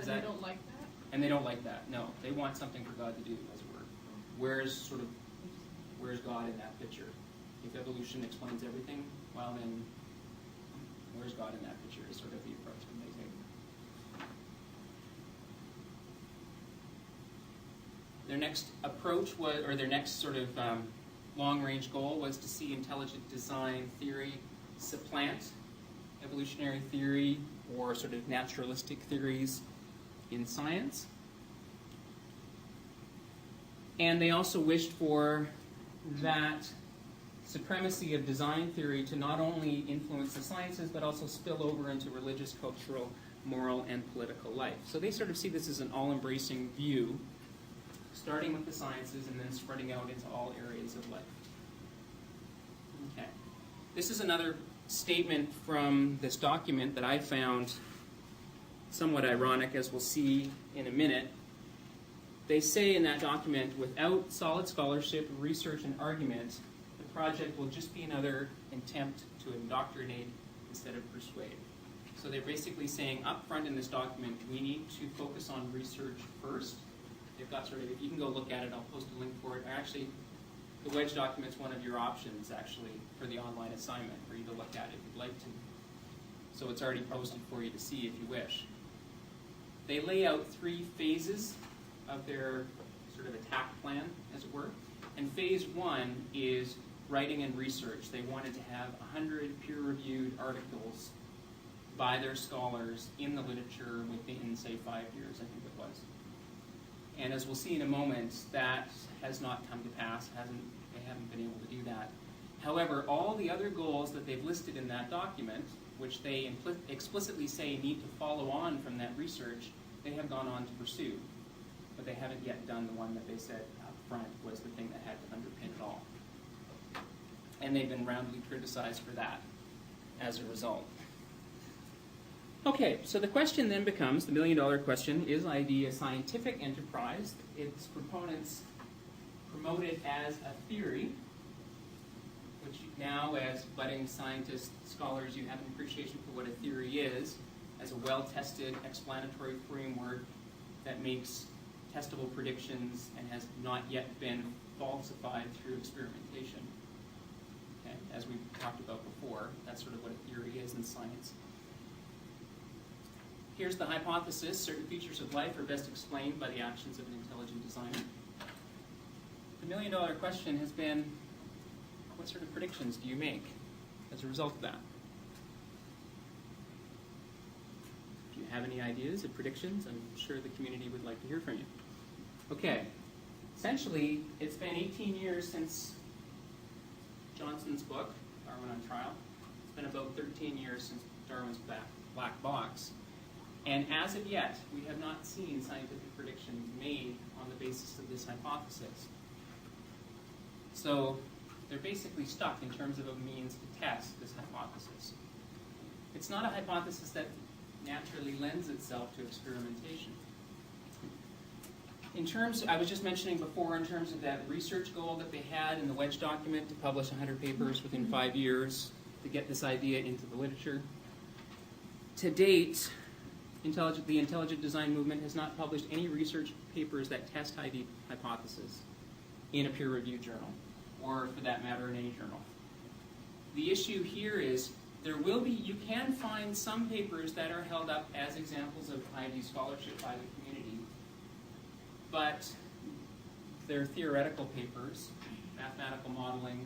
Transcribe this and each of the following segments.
And they don't like that? And they don't like that, no. They want something for God to do, as it were. Where's God in that picture? If evolution explains everything, well then, where's God in that picture is sort of the approach that they take. Their next approach was, or their next sort of long-range goal was to see intelligent design theory supplant evolutionary theory or sort of naturalistic theories in science. And they also wished for that supremacy of design theory to not only influence the sciences, but also spill over into religious, cultural, moral, and political life. So they sort of see this as an all-embracing view, starting with the sciences and then spreading out into all areas of life. Okay. This is another statement from this document that I found somewhat ironic, as we'll see in a minute. They say in that document, without solid scholarship, research, and argument, the project will just be another attempt to indoctrinate instead of persuade. So they're basically saying up front in this document, we need to focus on research first. They've got sort of, you can go look at it, I'll post a link for it. Actually, the wedge document's one of your options, actually, for the online assignment, for you to look at if you'd like to. So it's already posted for you to see if you wish. They lay out 3 phases of their sort of attack plan, as it were. And phase 1 is writing and research. They wanted to have 100 peer-reviewed articles by their scholars in the literature within, say, 5 years, I think it was. And as we'll see in a moment, that has not come to pass. They haven't been able to do that. However, all the other goals that they've listed in that document, which they explicitly say need to follow on from that research, they have gone on to pursue. But they haven't yet done the one that they said up front was the thing that had to underpin it all. And they've been roundly criticized for that as a result. Okay, so the question then becomes, the million-dollar question, is ID a scientific enterprise? Its proponents promote it as a theory, which now, as budding scientists, scholars, you have an appreciation for what a theory is, as a well-tested explanatory framework that makes testable predictions and has not yet been falsified through experimentation. Okay? As we talked about before, that's sort of what a theory is in science. Here's the hypothesis. Certain features of life are best explained by the actions of an intelligent designer. The million-dollar question has been, what sort of predictions do you make as a result of that? Do you have any ideas of predictions? I'm sure the community would like to hear from you. Okay. Essentially, it's been 18 years since Johnson's book, Darwin on Trial. It's been about 13 years since Darwin's Black Box. And as of yet, we have not seen scientific predictions made on the basis of this hypothesis. So they're basically stuck in terms of a means to test this hypothesis. It's not a hypothesis that naturally lends itself to experimentation. In terms, I was just mentioning before, in terms of that research goal that they had in the wedge document to publish 100 papers within 5 years to get this idea into the literature. To date, the intelligent design movement has not published any research papers that test the hypothesis in a peer-reviewed journal, or for that matter, in any journal. The issue here is you can find some papers that are held up as examples of ID scholarship by the community, but they're theoretical papers, mathematical modeling,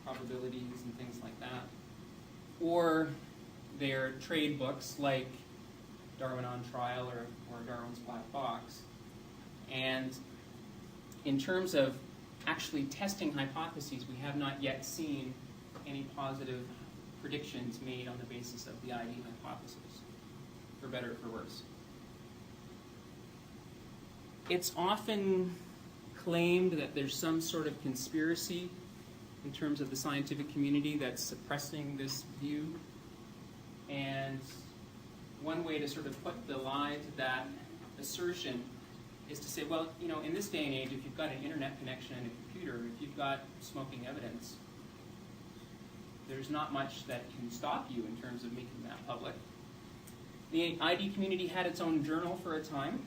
probabilities, and things like that. Or they're trade books like Darwin on Trial or Darwin's Black Box. And in terms of actually testing hypotheses, we have not yet seen any positive predictions made on the basis of the ID hypothesis, for better or for worse. It's often claimed that there's some sort of conspiracy in terms of the scientific community that's suppressing this view. And one way to sort of put the lie to that assertion is to say, well, you know, in this day and age, if you've got an internet connection and a computer, if you've got smoking evidence, there's not much that can stop you in terms of making that public. The ID community had its own journal for a time.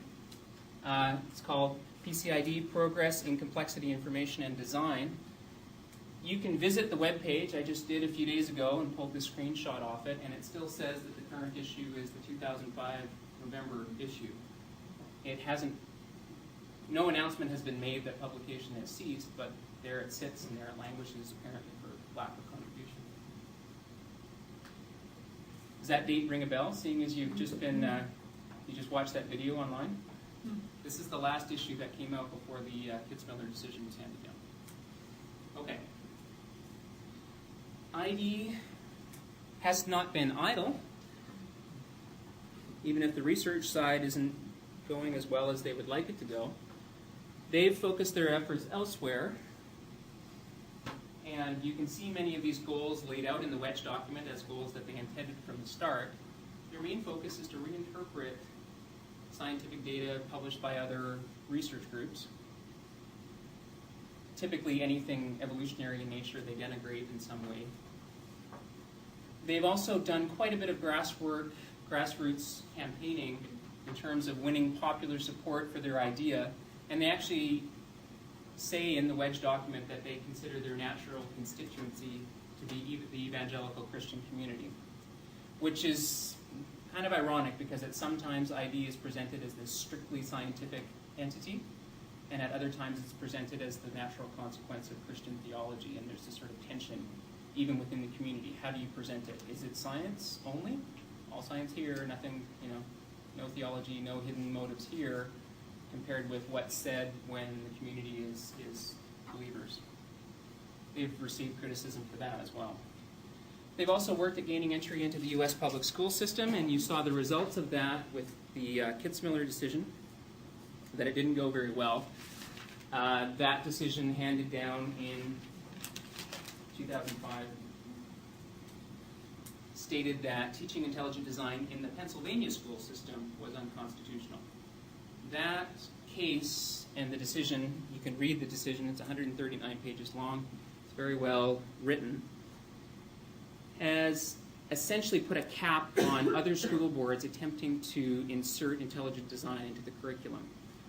It's called PCID, Progress in Complexity, Information, and Design. You can visit the webpage. I just did a few days ago and pulled this screenshot off it, and it still says that the current issue is the 2005 November issue. It hasn't, no announcement has been made that publication has ceased, but there it sits and there it languishes apparently for lack of contribution. Does that date ring a bell, seeing as you've just been, you just watched that video online? This is the last issue that came out before the Kitzmiller decision was handed down. Okay. ID has not been idle, even if the research side isn't going as well as they would like it to go. They've focused their efforts elsewhere, and you can see many of these goals laid out in the Wedge document as goals that they intended from the start. Their main focus is to reinterpret scientific data published by other research groups. Typically anything evolutionary in nature they denigrate in some way. They've also done quite a bit of grassroots campaigning in terms of winning popular support for their idea, and they actually say in the Wedge document that they consider their natural constituency to be the evangelical Christian community, which is kind of ironic because at sometimes ID is presented as this strictly scientific entity, and at other times it's presented as the natural consequence of Christian theology, and there's this sort of tension even within the community. How do you present it? Is it science only? All science here, nothing, no theology, no hidden motives here, compared with what's said when the community is believers. They've received criticism for that as well. They've also worked at gaining entry into the U.S. public school system, and you saw the results of that with the Kitzmiller decision, that it didn't go very well. That decision handed down in 2005 stated that teaching intelligent design in the Pennsylvania school system was unconstitutional. That case and the decision, you can read the decision, it's 139 pages long, it's very well written, has essentially put a cap on other school boards attempting to insert intelligent design into the curriculum.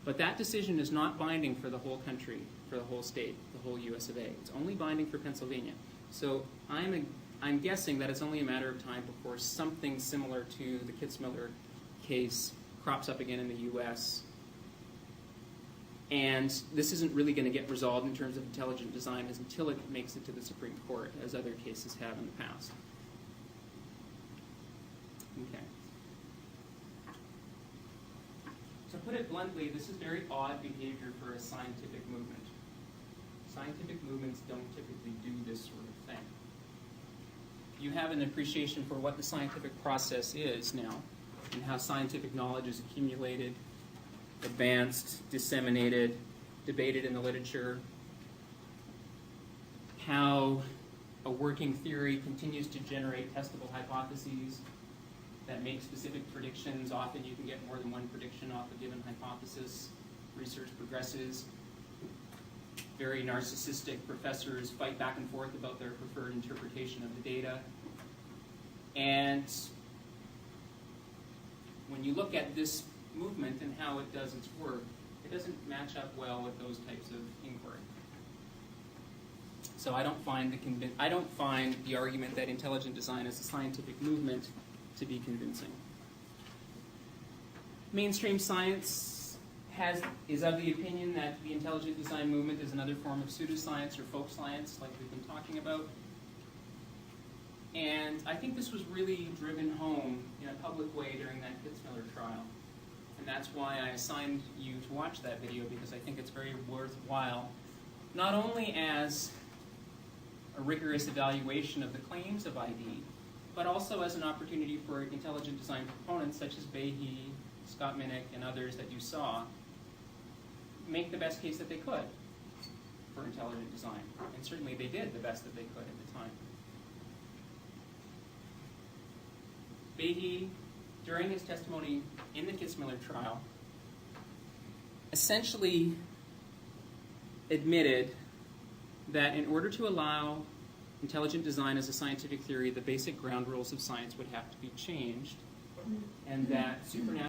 But that decision is not binding for the whole country, for the whole state, the whole US of A. It's only binding for Pennsylvania. So I'm guessing that it's only a matter of time before something similar to the Kitzmiller case crops up again in the US. And this isn't really going to get resolved in terms of intelligent design until it makes it to the Supreme Court, as other cases have in the past. Okay. To put it bluntly, this is very odd behavior for a scientific movement. Scientific movements don't typically do this sort of thing. You have an appreciation for what the scientific process is now, and how scientific knowledge is accumulated, advanced, disseminated, debated in the literature, how a working theory continues to generate testable hypotheses that make specific predictions. Often you can get more than one prediction off a given hypothesis. Research progresses. Very narcissistic professors fight back and forth about their preferred interpretation of the data. And when you look at this movement and how it does its work, it doesn't match up well with those types of inquiry. So I don't find the argument that intelligent design is a scientific movement to be convincing. Mainstream science is of the opinion that the intelligent design movement is another form of pseudoscience or folk science, like we've been talking about. And I think this was really driven home in a public way during that Kitzmiller trial. And that's why I assigned you to watch that video, because I think it's very worthwhile, not only as a rigorous evaluation of the claims of ID, but also as an opportunity for intelligent design proponents such as Behe, Scott Minnick, and others that you saw make the best case that they could for intelligent design. And certainly they did the best that they could at the time. Behe, during his testimony in the Kitzmiller trial, essentially admitted that in order to allow intelligent design as a scientific theory, the basic ground rules of science would have to be changed, and that supernatural